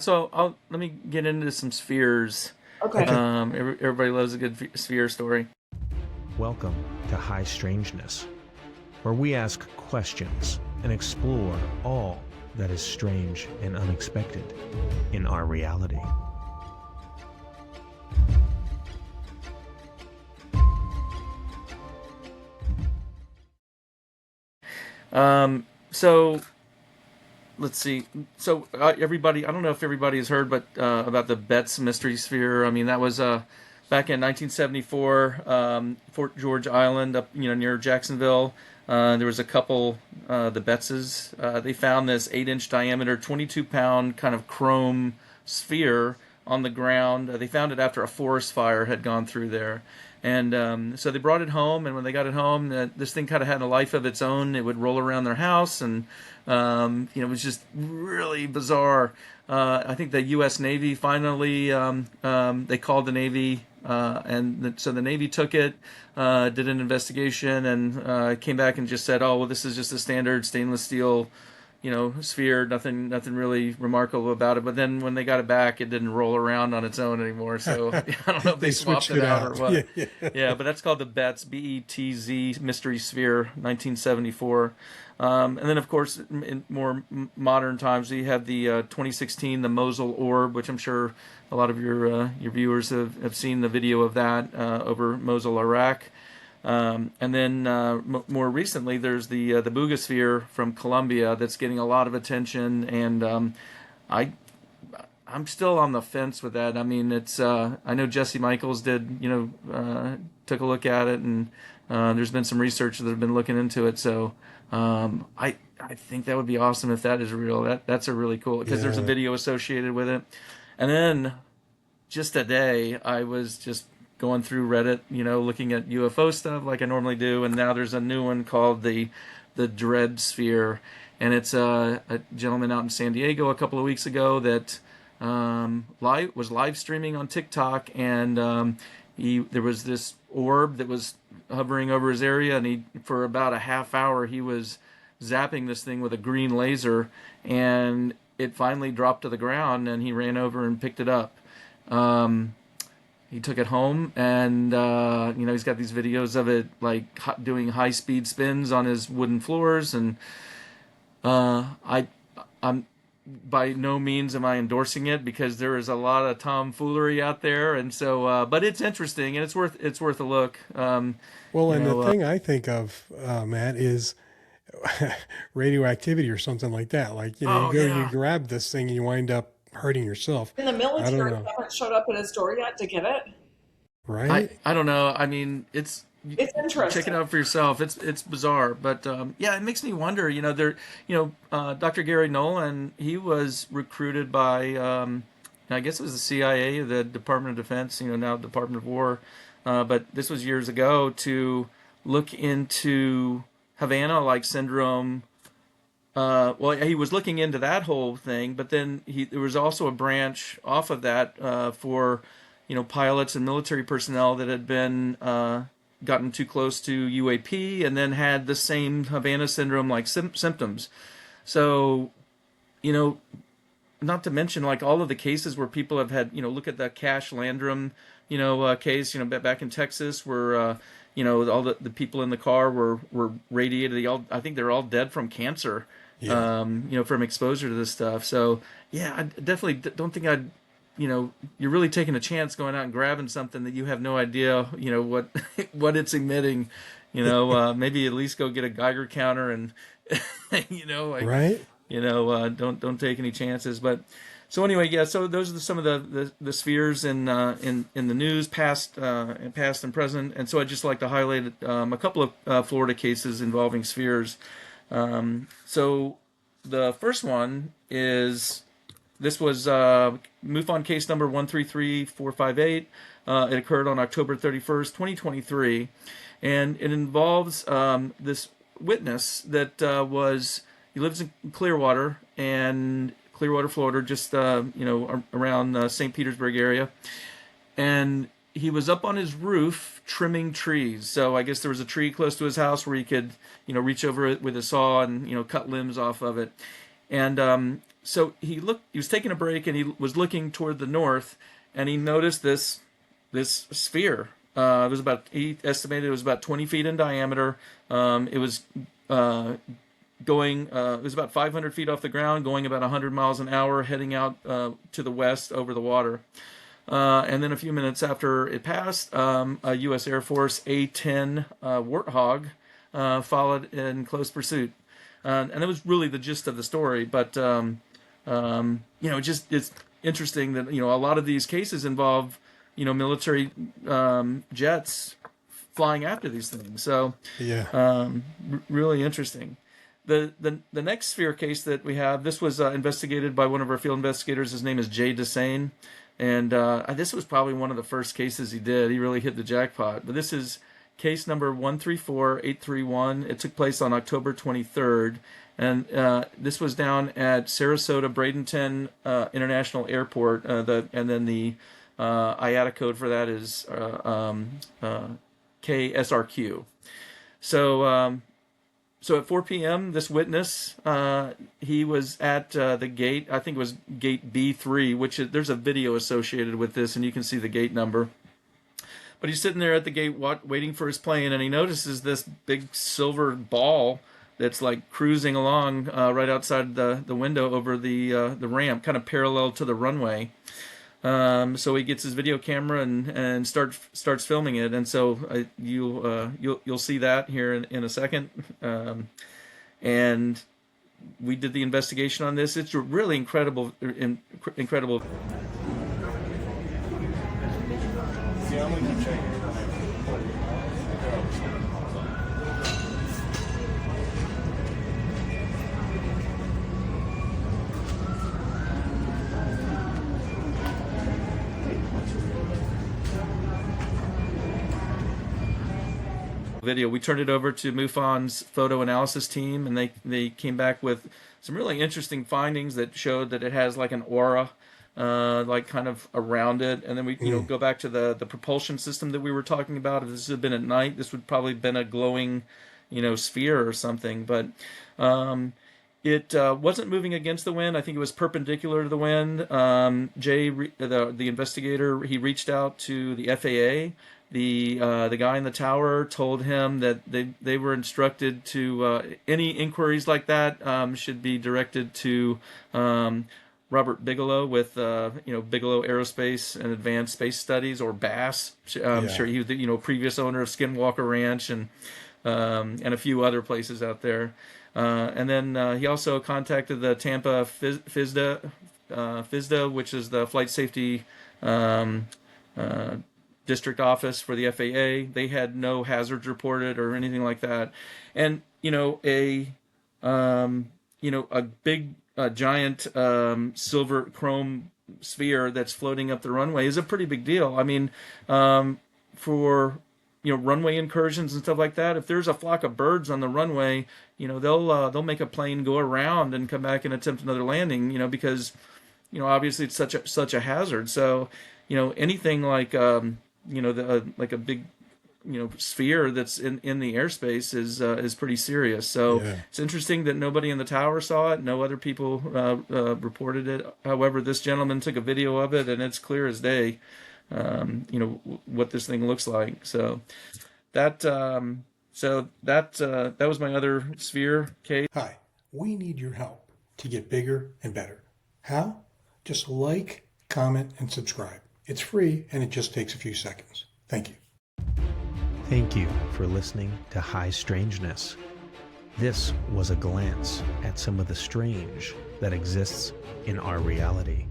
So let me get into some spheres. Okay. Okay. Everybody loves a good sphere story. Welcome to High Strangeness, where we ask questions and explore all that is strange and unexpected in our reality. So let's see. So everybody, I don't know if everybody has heard, but about the Betz Mystery Sphere. I mean, that was back in 1974, Fort George Island, up near Jacksonville. There was a couple, the Betzes. They found this 8-inch diameter, 22-pound kind of chrome sphere on the ground. They found it after a forest fire had gone through there. And so they brought it home, and when they got it home, this thing kind of had a life of its own. It would roll around their house, and it was just really bizarre. I think the U.S. Navy finally they called the Navy, so the Navy took it, did an investigation, and came back and just said, "Oh, well, this is just a standard stainless steel." Sphere, nothing really remarkable about it. But then when they got it back, it didn't roll around on its own anymore. So I don't know if they swapped switched it it out or out. what. Yeah. Yeah, but that's called the Betz, Betz Mystery Sphere, 1974. And then, of course, in more modern times, we have the 2016, the Mosul Orb, which I'm sure a lot of your viewers have seen the video of that over Mosul, Iraq. And then more recently, there's the Boogosphere from Colombia that's getting a lot of attention, and I I'm still on the fence with that. I mean, it's I know Jesse Michaels did took a look at it, and there's been some research that have been looking into it. So I think that would be awesome if that is real. That's a really cool because there's a Yeah. video associated with it, and then just today I was just going through Reddit, looking at UFO stuff like I normally do, and now there's a new one called the Dread Sphere, and it's a gentleman out in San Diego a couple of weeks ago that was live streaming on TikTok, and there was this orb that was hovering over his area, and he for about a half hour he was zapping this thing with a green laser, and it finally dropped to the ground, and he ran over and picked it up. Um, he took it home, and he's got these videos of it like doing high speed spins on his wooden floors, and I'm by no means am I endorsing it because there is a lot of tomfoolery out there, and so but it's interesting and it's worth a look. Well, You and the know, thing I think of, Matt, is radioactivity or something like that. Like, you oh go, you yeah, grab this thing, and you wind up hurting yourself. And the I don't military know. haven't showed up at his door yet to get it. I Right? I don't know. I mean, It's check it interesting. out for yourself. It's bizarre, but yeah, it makes me wonder. Dr. Gary Nolan, he was recruited by I guess it was the CIA, the Department of Defense, now Department of War, but this was years ago to look into Havana-like syndrome. Well, he was looking into that whole thing, but then there was also a branch off of that for pilots and military personnel that had been gotten too close to UAP and then had the same Havana syndrome like symptoms. So you know, not to mention like all of the cases where people have had look at the Cash Landrum case back in Texas where all the people in the car were radiated. I think they're all dead from cancer, Yeah. from exposure to this stuff. So yeah, I definitely don't think I'd you're really taking a chance going out and grabbing something that you have no idea what what it's emitting. Maybe at least go get a Geiger counter and like Right? don't take any chances. But so anyway, yeah. So those are some of the spheres in the news, past and present. And so I'd just like to highlight a couple of Florida cases involving spheres. So the first one is this was MUFON case number 133458. It occurred on October 31st, 2023, and it involves this witness that he lives in Clearwater, Florida, just around St. Petersburg area, and he was up on his roof trimming trees. So I guess there was a tree close to his house where he could reach over it with a saw and cut limbs off of it. And so he was taking a break, and he was looking toward the north, and he noticed this sphere. It was he estimated it was about 20 feet in diameter. It was it was about 500 feet off the ground, going about 100 miles an hour, heading out to the west over the water. And then a few minutes after it passed, a U.S. Air Force A-10 Warthog followed in close pursuit. And that was really the gist of the story. But, it's interesting that, a lot of these cases involve, military jets flying after these things. So, Yeah. Really interesting. The next sphere case that we have, this was investigated by one of our field investigators. His name is Jay Desane. And this was probably one of the first cases he did. He really hit the jackpot. But this is case number 134831. It took place on October 23rd. And this was down at Sarasota Bradenton International Airport. And then the IATA code for that is KSRQ. So at 4 p.m., this witness, he was at the gate. I think it was gate B3, which there's a video associated with this, and you can see the gate number. But he's sitting there at the gate waiting for his plane, and he notices this big silver ball that's like cruising along right outside the window over the ramp, kind of parallel to the runway. So he gets his video camera and starts filming it, and so you'll see that here in a second. And we did the investigation on this. It's really incredible. Video. We turned it over to MUFON's photo analysis team, and they came back with some really interesting findings that showed that it has like an aura, like kind of around it. And then we go back to the propulsion system that we were talking about. If this had been at night, this would probably have been a glowing, sphere or something. But it wasn't moving against the wind. I think it was perpendicular to the wind. Jay, the investigator, he reached out to the FAA. The guy in the tower told him that they were instructed to any inquiries like that should be directed to Robert Bigelow with Bigelow Aerospace and Advanced Space Studies, or BASS. I'm sure he was the previous owner of Skinwalker Ranch and a few other places out there. And then he also contacted the Tampa FSDA, which is the Flight Safety district office for the FAA. They had no hazards reported or anything like that. And a big giant silver chrome sphere that's floating up the runway is a pretty big deal. I mean, for runway incursions and stuff like that, if there's a flock of birds on the runway, they'll make a plane go around and come back and attempt another landing, because obviously it's such a hazard. So anything like like a big sphere that's in the airspace is pretty serious. So It's interesting that nobody in the tower saw it. No other people reported it. However, this gentleman took a video of it, and it's clear as day. What this thing looks like. So that was my other sphere case. Hi, we need your help to get bigger and better. How? Just like, comment, and subscribe. It's free, and it just takes a few seconds. Thank you. Thank you for listening to High Strangeness. This was a glance at some of the strange that exists in our reality.